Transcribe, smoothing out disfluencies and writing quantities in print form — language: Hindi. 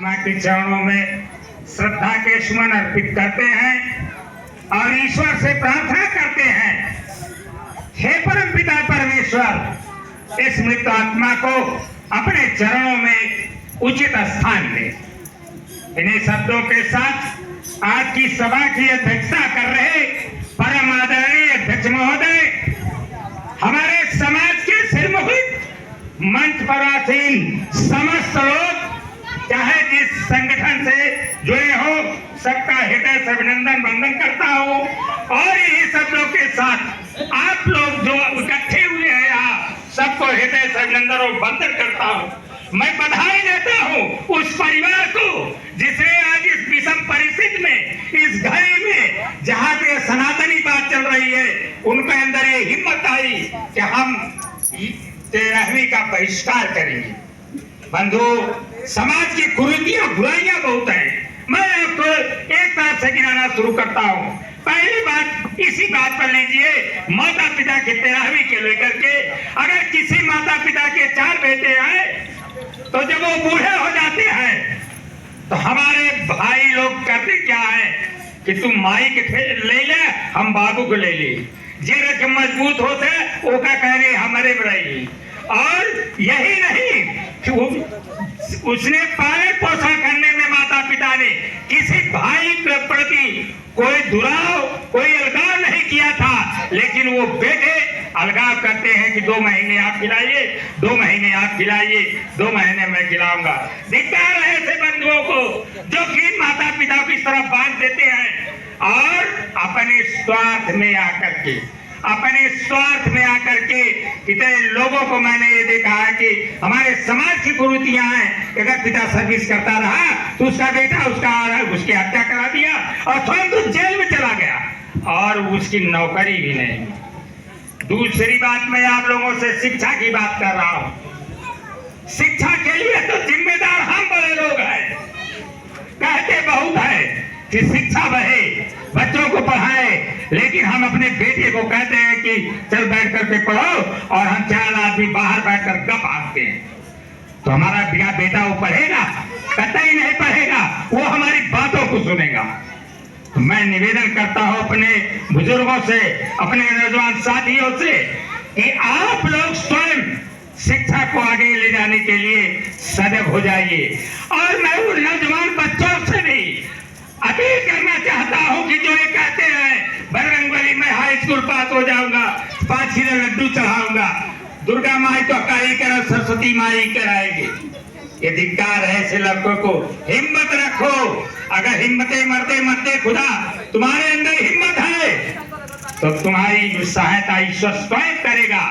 मां के चरणों में श्रद्धा के सुमन अर्पित करते हैं और ईश्वर से प्रार्थना करते हैं, हे परमपिता परमेश्वर, इस मृत आत्मा को अपने चरणों में उचित स्थान दे। इन्हीं शब्दों के साथ आज की सभा की अध्यक्षता कर रहे परम आदरणीय अध्यक्ष महोदय, हमारे समाज के सिरमुकुट मंच पर आसीन समस्त लोग, चाहे जिस संगठन से जुड़े हो, सबका हृदय से अभिनंदन वंदन करता हूँ। और इन्हीं शब्दों के साथ आप लोग जो इकट्ठे हुए हैं यहाँ, सबको हृदय से अभिनंदन और वंदन करता हूँ। मैं बधाई देता हूँ उस परिवार को जिसने आज इस विषम परिस्थिति में, इस घड़ी में जहाँ पे सनातनी बात चल रही है, उनके अंदर ये हिम्मत आई कि हम 13वीं का बहिष्कार करेंगे। बंधु, समाज की कुरीतियां बुराइयां बहुत हैं। मैं आपको एक तरफ से गिनाना शुरू करता हूँ। पहली बात इसी बात पर लीजिए, माता पिता की 13वीं के लेकर के, अगर किसी माता पिता के 4 बेटे हैं तो जब वो बूढ़े हो जाते हैं तो हमारे भाई लोग करते क्या है कि तुम माई के ले ले, हम बाबू को ले ले, जे रकम मजबूत होते वो का कहने हमारे रही। और यही नहीं कि उसने पालन पोषण करने में माता पिता ने किसी भाई के प्रति कोई दुराव, कोई अलगाव नहीं किया था, लेकिन वो बेटे अलगाव करते हैं कि 2 महीने आप खिलाइए, 2 महीने आप खिलाइए, 2 महीने मैं खिलाऊंगा। धिक्कार है ऐसे बंधुओं को जो कि माता पिता को इस तरफ बांध देते हैं और अपने स्वार्थ में आकर के कितने लोगों को मैंने ये देखा है कि हमारे समाज की कुरीतियां हैं। अगर पिता सर्विस करता रहा तो उसका बेटा उसकी हत्या करा दिया और स्वयं तो जेल में चला गया और उसकी नौकरी भी नहीं। दूसरी बात, मैं आप लोगों से शिक्षा की बात कर रहा हूं। शिक्षा के लिए तो जिम्मेदार हम बड़े लोग हैं। कहते बहुत है कि शिक्षा बढ़े, बच्चों को पढ़ाए, लेकिन हम अपने बेटे को कहते हैं कि चल बैठ करके पढ़ो और हम 4 आदमी बाहर बैठकर गप आते हैं। तो हमारा बेटा वो पढ़ेगा? कतई नहीं पढ़ेगा, वो हमारी बातों को सुनेगा। तो मैं निवेदन करता हूं अपने बुजुर्गों से, अपने नौजवान साथियों से कि आप लोग स्वयं शिक्षा को आगे ले जाने के लिए सजग हो जाइए। और मैं उन नौजवान बच्चों से भी अपील करना चाहता हूं कि जो ये कहते हैं बजरंगबली में हाई स्कूल पास हो जाऊंगा, 5 किलो लड्डू चढ़ाऊंगा, दुर्गा माई तो काई करो, सरस्वती माई कराएगी, ये धिक्कार है ऐसे लड़कों को। हिम्मत रखो, अगर हिम्मतें मरते खुदा तुम्हारे अंदर हिम्मत है तो तुम्हारी सहायता ईश्वर स्वयं करेगा।